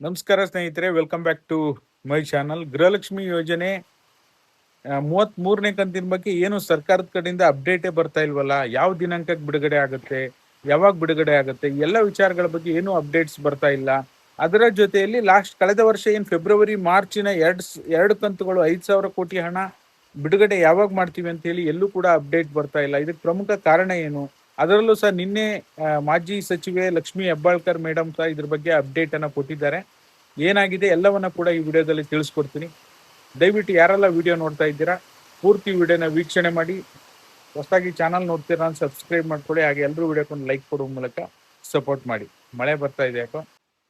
ನಮಸ್ಕಾರ ಸ್ನೇಹಿತರೆ, welcome back to my channel. Gruhalakshmi ಯೋಜನೆ 33ನೇ ಕಂತಿನ ಬಗ್ಗೆ ಏನು ಸರ್ಕಾರದ ಕಡೆಯಿಂದ ಅಪ್ಡೇಟೇ ಬರ್ತಾ ಇಲ್ವಲ್ಲ. ಯಾವ ದಿನಾಂಕಕ್ಕೆ ಬಿಡುಗಡೆ ಆಗುತ್ತೆ, ಯಾವಾಗ ಬಿಡುಗಡೆ ಆಗುತ್ತೆ, ಎಲ್ಲ ವಿಚಾರಗಳ ಬಗ್ಗೆ ಏನು ಅಪ್ಡೇಟ್ಸ್ ಬರ್ತಾ ಇಲ್ಲ. ಅದರ ಜೊತೆಯಲ್ಲಿ ಕಳೆದ ವರ್ಷ ಏನು ಫೆಬ್ರವರಿ ಮಾರ್ಚಿನ ಎರಡು ಕಂತುಗಳು 5,000 ಕೋಟಿ ಹಣ ಬಿಡುಗಡೆ ಯಾವಾಗ ಮಾಡ್ತೀವಿ ಅಂತ ಹೇಳಿ ಎಲ್ಲೂ ಕೂಡ ಅಪ್ಡೇಟ್ ಬರ್ತಾ ಇಲ್ಲ. ಇದಕ್ಕೆ ಪ್ರಮುಖ ಕಾರಣ ಏನು? ಅದರಲ್ಲೂ ಸಹ ನಿನ್ನೆ ಮಾಜಿ ಸಚಿವೆ ಲಕ್ಷ್ಮಿ ಹೆಬ್ಬಾಳ್ಕರ್ ಮೇಡಮ್ ಸಹ ಇದ್ರ ಬಗ್ಗೆ ಅಪ್ಡೇಟ್ ಅನ್ನ ಕೊಟ್ಟಿದ್ದಾರೆ. ಏನಾಗಿದೆ ಎಲ್ಲವನ್ನ ಕೂಡ ಈ ವಿಡಿಯೋದಲ್ಲಿ ತಿಳಿಸ್ಕೊಡ್ತೀನಿ. ದಯವಿಟ್ಟು ಯಾರೆಲ್ಲ ವಿಡಿಯೋ ನೋಡ್ತಾ ಇದ್ದೀರಾ ಪೂರ್ತಿ ವಿಡಿಯೋನ ವೀಕ್ಷಣೆ ಮಾಡಿ. ಹೊಸದಾಗಿ ಚಾನಲ್ ನೋಡ್ತೀರಾ ಅಂತ ಸಬ್ಸ್ಕ್ರೈಬ್ ಮಾಡ್ಕೊಳ್ಳಿ. ಹಾಗೆ ಎಲ್ಲರೂ ವಿಡಿಯೋಕ್ಕೊಂದು ಲೈಕ್ ಕೊಡುವ ಮೂಲಕ ಸಪೋರ್ಟ್ ಮಾಡಿ. ಮಳೆ ಬರ್ತಾ ಇದೆ ಯಾಕೋ.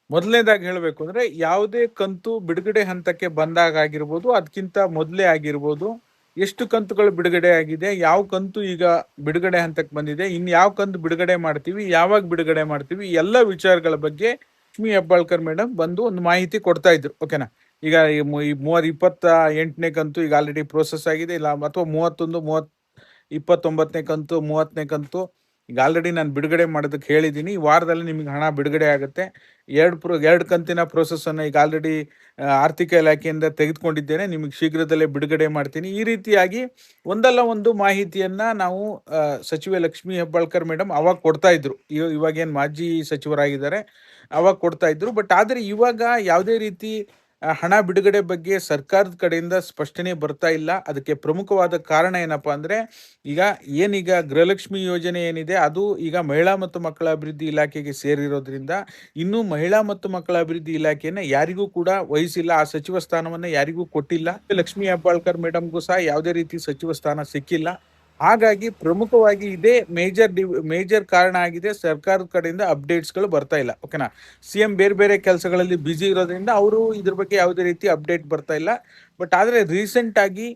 ಮೊದಲನೇದಾಗಿ ಹೇಳಬೇಕು ಅಂದ್ರೆ, ಯಾವುದೇ ಕಂತು ಬಿಡುಗಡೆ ಹಂತಕ್ಕೆ ಬಂದಾಗ ಆಗಿರ್ಬೋದು, ಅದಕ್ಕಿಂತ ಮೊದಲೇ ಆಗಿರ್ಬೋದು, ಎಷ್ಟು ಕಂತುಗಳು ಬಿಡುಗಡೆ ಆಗಿದೆ, ಯಾವ ಕಂತು ಈಗ ಬಿಡುಗಡೆ ಹಂತಕ್ಕೆ ಬಂದಿದೆ, ಇನ್ನು ಯಾವ ಕಂತು ಬಿಡುಗಡೆ ಮಾಡ್ತೀವಿ, ಯಾವಾಗ ಬಿಡುಗಡೆ ಮಾಡ್ತೀವಿ, ಎಲ್ಲ ವಿಚಾರಗಳ ಬಗ್ಗೆ ಲಕ್ಷ್ಮಿ ಹೆಬ್ಬಾಳ್ಕರ್ ಮೇಡಮ್ ಬಂದು ಒಂದು ಮಾಹಿತಿ ಕೊಡ್ತಾ ಇದ್ರು. ಓಕೆನಾ? ಈಗ 28ನೇ ಕಂತು ಈಗ ಆಲ್ರೆಡಿ ಪ್ರೋಸೆಸ್ ಆಗಿದೆ, ಇಲ್ಲ ಅಥವಾ 29ನೇ ಕಂತು, 30ನೇ ಕಂತು ಈಗ ಆಲ್ರೆಡಿ ನಾನು ಬಿಡುಗಡೆ ಮಾಡೋದಕ್ಕೆ ಹೇಳಿದ್ದೀನಿ. ಈ ವಾರದಲ್ಲಿ ನಿಮಗೆ ಹಣ ಬಿಡುಗಡೆ ಆಗುತ್ತೆ. ಎರಡು ಕಂತಿನ ಪ್ರೋಸೆಸ್ ಅನ್ನು ಈಗ ಆಲ್ರೆಡಿ ಆರ್ಥಿಕ ಇಲಾಖೆಯಿಂದ ತೆಗೆದುಕೊಂಡಿದ್ದೇನೆ. ನಿಮಗೆ ಶೀಘ್ರದಲ್ಲೇ ಬಿಡುಗಡೆ ಮಾಡ್ತೀನಿ. ಈ ರೀತಿಯಾಗಿ ಒಂದಲ್ಲ ಒಂದು ಮಾಹಿತಿಯನ್ನ ನಾವು ಸಚಿವೆ ಲಕ್ಷ್ಮಿ ಹೆಬ್ಬಾಳ್ಕರ್ ಮೇಡಮ್ ಅವಾಗ ಕೊಡ್ತಾ ಇದ್ರು. ಇವಾಗೇನು ಮಾಜಿ ಸಚಿವರಾಗಿದ್ದಾರೆ ಅವಾಗ ಕೊಡ್ತಾ ಇದ್ರು. ಬಟ್ ಆದ್ರೆ ಇವಾಗ ಯಾವುದೇ ರೀತಿ ಹಣ ಬಿಡುಗಡೆ ಬಗ್ಗೆ ಸರ್ಕಾರದ ಕಡೆಯಿಂದ ಸ್ಪಷ್ಟನೆ ಬರ್ತಾ ಇಲ್ಲ. ಅದಕ್ಕೆ ಪ್ರಮುಖವಾದ ಕಾರಣ ಏನಪ್ಪಾ ಅಂದ್ರೆ, ಈಗ ಗೃಹಲಕ್ಷ್ಮಿ ಯೋಜನೆ ಏನಿದೆ ಅದು ಈಗ ಮಹಿಳಾ ಮತ್ತು ಮಕ್ಕಳ ಅಭಿವೃದ್ಧಿ ಇಲಾಖೆಗೆ ಸೇರಿರೋದ್ರಿಂದ ಇನ್ನು ಮಹಿಳಾ ಮತ್ತು ಮಕ್ಕಳ ಅಭಿವೃದ್ಧಿ ಇಲಾಖೆಯನ್ನ ಯಾರಿಗೂ ಕೂಡ ವಹಿಸಿಲ್ಲ. ಆ ಸಚಿವ ಸ್ಥಾನವನ್ನ ಯಾರಿಗೂ ಕೊಟ್ಟಿಲ್ಲ. ಲಕ್ಷ್ಮಿ ಹೆಬ್ಬಾಳ್ಕರ್ ಮೇಡಮ್ಗೂ ಸಹ ಯಾವುದೇ ರೀತಿ ಸಚಿವ ಸ್ಥಾನ ಸಿಕ್ಕಿಲ್ಲ. ಹಾಗಾಗಿ ಪ್ರಮುಖವಾಗಿ ಇದೇ ಮೇಜರ್ ಕಾರಣ ಆಗಿದೆ. ಸರ್ಕಾರದ ಕಡೆಯಿಂದ ಅಪ್ಡೇಟ್ಸ್ ಗಳು ಬರ್ತಾ ಇಲ್ಲ. ಓಕೆನಾ? ಸಿಎಂ ಬೇರೆ ಬೇರೆ ಕೆಲಸಗಳಲ್ಲಿ ಬ್ಯುಸಿ ಇರೋದ್ರಿಂದ ಅವರು ಇದ್ರ ಬಗ್ಗೆ ಯಾವುದೇ ರೀತಿ ಅಪ್ಡೇಟ್ ಬರ್ತಾ ಇಲ್ಲ. ಬಟ್ ಆದ್ರೆ ರೀಸೆಂಟ್ ಆಗಿ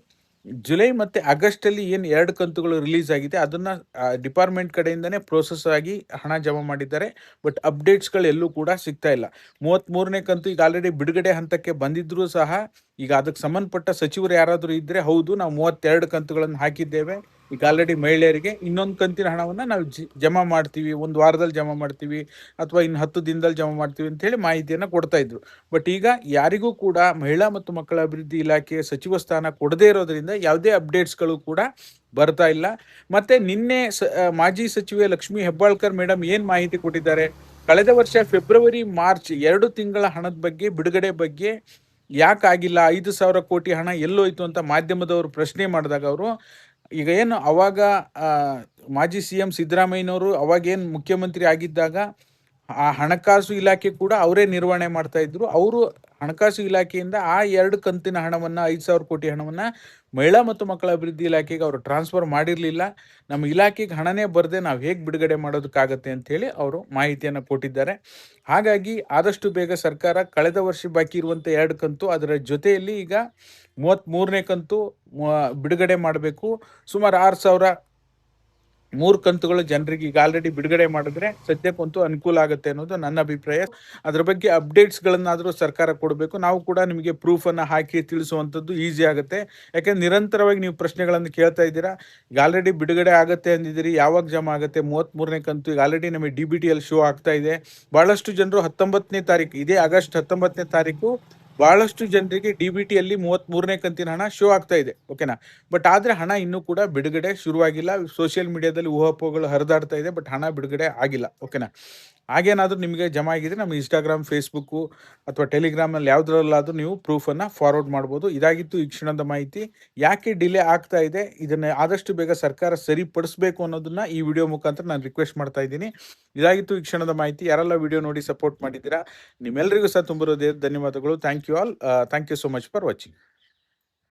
ಜುಲೈ ಮತ್ತೆ ಆಗಸ್ಟ್ ಅಲ್ಲಿ ಏನು 2 ಕಂತುಗಳು ರಿಲೀಸ್ ಆಗಿದೆ, ಅದನ್ನ ಡಿಪಾರ್ಟ್ಮೆಂಟ್ ಕಡೆಯಿಂದನೇ ಪ್ರೋಸೆಸ್ ಆಗಿ ಹಣ ಜಮಾ ಮಾಡಿದ್ದಾರೆ. ಬಟ್ ಅಪ್ಡೇಟ್ಸ್ ಗಳು ಎಲ್ಲೂ ಕೂಡ ಸಿಗ್ತಾ ಇಲ್ಲ. 33ನೇ ಕಂತು ಈಗ ಆಲ್ರೆಡಿ ಬಿಡುಗಡೆ ಹಂತಕ್ಕೆ ಬಂದಿದ್ರು ಸಹ ಈಗ ಅದಕ್ಕೆ ಸಂಬಂಧಪಟ್ಟ ಸಚಿವರು ಯಾರಾದರೂ ಇದ್ರೆ, ಹೌದು ನಾವು 32 ಕಂತುಗಳನ್ನು ಹಾಕಿದ್ದೇವೆ, ಈಗ ಆಲ್ರೆಡಿ ಮಹಿಳೆಯರಿಗೆ ಇನ್ನೊಂದು ಕಂತಿನ ಹಣವನ್ನ ನಾವು ಜಮಾ ಮಾಡ್ತೀವಿ, ಒಂದು ವಾರದಲ್ಲಿ ಜಮಾ ಮಾಡ್ತೀವಿ ಅಥವಾ ಇನ್ನು 10 ದಿನದಲ್ಲಿ ಜಮಾ ಮಾಡ್ತೀವಿ ಅಂತ ಹೇಳಿ ಮಾಹಿತಿಯನ್ನ ಕೊಡ್ತಾ ಇದ್ರು. ಬಟ್ ಈಗ ಯಾರಿಗೂ ಕೂಡ ಮಹಿಳಾ ಮತ್ತು ಮಕ್ಕಳ ಅಭಿವೃದ್ಧಿ ಇಲಾಖೆಯ ಸಚಿವ ಸ್ಥಾನ ಕೊಡದೇ ಇರೋದ್ರಿಂದ ಯಾವುದೇ ಅಪ್ಡೇಟ್ಸ್ ಗಳು ಕೂಡ ಬರ್ತಾ ಇಲ್ಲ. ಮತ್ತೆ ನಿನ್ನೆ ಮಾಜಿ ಸಚಿವೆ ಲಕ್ಷ್ಮಿ ಹೆಬ್ಬಾಳ್ಕರ್ ಮೇಡಮ್ ಏನ್ ಮಾಹಿತಿ ಕೊಟ್ಟಿದ್ದಾರೆ, ಕಳೆದ ವರ್ಷ ಫೆಬ್ರವರಿ ಮಾರ್ಚ್ 2 ತಿಂಗಳ ಹಣದ ಬಗ್ಗೆ, ಬಿಡುಗಡೆ ಬಗ್ಗೆ ಯಾಕಾಗಿಲ್ಲ, 5,000 ಕೋಟಿ ಹಣ ಎಲ್ಲೋಯ್ತು ಅಂತ ಮಾಧ್ಯಮದವರು ಪ್ರಶ್ನೆ ಮಾಡಿದಾಗ ಅವರು ಈಗ ಏನು ಅವಾಗ ಮಾಜಿ ಸಿಎಂ ಸಿದ್ದರಾಮಯ್ಯನವರು ಅವಾಗೇನು ಮುಖ್ಯಮಂತ್ರಿ ಆಗಿದ್ದಾಗ ಆ ಹಣಕಾಸು ಇಲಾಖೆ ಕೂಡ ಅವರೇ ನಿರ್ವಹಣೆ ಮಾಡ್ತಾ ಇದ್ರು. ಅವರು ಹಣಕಾಸು ಇಲಾಖೆಯಿಂದ ಆ 2 ಕಂತಿನ ಹಣವನ್ನ 5,000 ಕೋಟಿ ಹಣವನ್ನ ಮಹಿಳಾ ಮತ್ತು ಮಕ್ಕಳ ಅಭಿವೃದ್ಧಿ ಇಲಾಖೆಗೆ ಅವರು ಟ್ರಾನ್ಸ್ಫರ್ ಮಾಡಿರಲಿಲ್ಲ. ನಮ್ಮ ಇಲಾಖೆಗೆ ಹಣನೇ ಬರದೆ ನಾವು ಹೇಗೆ ಬಿಡುಗಡೆ ಮಾಡೋದಕ್ಕಾಗತ್ತೆ ಅಂತ ಹೇಳಿ ಅವರು ಮಾಹಿತಿಯನ್ನು ಕೊಟ್ಟಿದ್ದಾರೆ. ಹಾಗಾಗಿ ಆದಷ್ಟು ಬೇಗ ಸರ್ಕಾರ ಕಳೆದ ವರ್ಷ ಬಾಕಿ ಇರುವಂಥ 2 ಕಂತು, ಅದರ ಜೊತೆಯಲ್ಲಿ ಈಗ 33ನೇ ಕಂತು ಬಿಡುಗಡೆ ಮಾಡಬೇಕು. ಸುಮಾರು 6,003 ಕಂತುಗಳು ಜನರಿಗೆ ಈಗ ಆಲ್ರೆಡಿ ಬಿಡುಗಡೆ ಮಾಡಿದ್ರೆ ಸದ್ಯಕ್ಕಂತೂ ಅನುಕೂಲ ಆಗುತ್ತೆ ಅನ್ನೋದು ನನ್ನ ಅಭಿಪ್ರಾಯ. ಅದ್ರ ಬಗ್ಗೆ ಅಪ್ಡೇಟ್ಸ್ಗಳನ್ನಾದರೂ ಸರ್ಕಾರ ಕೊಡಬೇಕು. ನಾವು ಕೂಡ ನಿಮಗೆ ಪ್ರೂಫನ್ನು ಹಾಕಿ ತಿಳಿಸುವಂಥದ್ದು ಈಸಿ ಆಗುತ್ತೆ. ಯಾಕೆಂದ್ರೆ ನಿರಂತರವಾಗಿ ನೀವು ಪ್ರಶ್ನೆಗಳನ್ನು ಕೇಳ್ತಾ ಇದ್ದೀರಾ. ಈಗ ಆಲ್ರೆಡಿ ಬಿಡುಗಡೆ ಆಗುತ್ತೆ ಅಂದಿದ್ದೀರಿ, ಯಾವಾಗ ಜಮಾ ಆಗುತ್ತೆ? 33ನೇ ಕಂತು ಈಗ ಆಲ್ರೆಡಿ ನಮಗೆ DBTಯಲ್ಲಿ ಶೋ ಆಗ್ತಾ ಇದೆ. ಬಹಳಷ್ಟು ಜನರು 19ನೇ ತಾರೀಕು, ಇದೇ ಆಗಸ್ಟ್ 19ನೇ ತಾರೀಕು ಬಹಳಷ್ಟು ಜನರಿಗೆ DBTಯಲ್ಲಿ 33ನೇ ಕಂತಿನ ಹಣ ಶೋ ಆಗ್ತಾ ಇದೆ. ಓಕೆನಾ? ಬಟ್ ಆದ್ರೆ ಹಣ ಇನ್ನೂ ಕೂಡ ಬಿಡುಗಡೆ ಶುರುವಾಗಿಲ್ಲ. ಸೋಷಿಯಲ್ ಮೀಡಿಯಾದಲ್ಲಿ ಊಹಾಪೋಹಗಳು ಹರಿದಾಡ್ತಾ ಇದೆ, ಬಟ್ ಹಣ ಬಿಡುಗಡೆ ಆಗಿಲ್ಲ. ಓಕೆನಾ? ಹಾಗೇನಾದ್ರೂ ನಿಮಗೆ ಜಮಾ ಆಗಿದ್ರೆ ನಮ್ಮ ಇನ್ಸ್ಟಾಗ್ರಾಮ್, ಫೇಸ್ಬುಕ್ ಅಥವಾ ಟೆಲಿಗ್ರಾಮ್ನಲ್ಲಿ ಯಾವುದ್ರಲ್ಲಾದ್ರೂ ನೀವು ಪ್ರೂಫನ್ನು ಫಾರ್ವರ್ಡ್ ಮಾಡ್ಬೋದು. ಇದಾಗಿತ್ತು ಈ ಕ್ಷಣದ ಮಾಹಿತಿ. ಯಾಕೆ ಡಿಲೇ ಆಗ್ತಾ ಇದೆ, ಇದನ್ನ ಆದಷ್ಟು ಬೇಗ ಸರ್ಕಾರ ಸರಿಪಡಿಸಬೇಕು ಅನ್ನೋದನ್ನ ಈ ವಿಡಿಯೋ ಮುಖಾಂತರ ನಾನು ರಿಕ್ವೆಸ್ಟ್ ಮಾಡ್ತಾ ಇದ್ದೀನಿ. ಇದಾಗಿತ್ತು ಈ ಕ್ಷಣದ ಮಾಹಿತಿ. ಯಾರೆಲ್ಲ ವಿಡಿಯೋ ನೋಡಿ ಸಪೋರ್ಟ್ ಮಾಡಿದ್ದೀರಾ ನಿಮ್ಮೆಲ್ಲರಿಗೂ ಸಹ ತುಂಬ ಧನ್ಯವಾದಗಳು. Thank you all. Thank you so much for watching.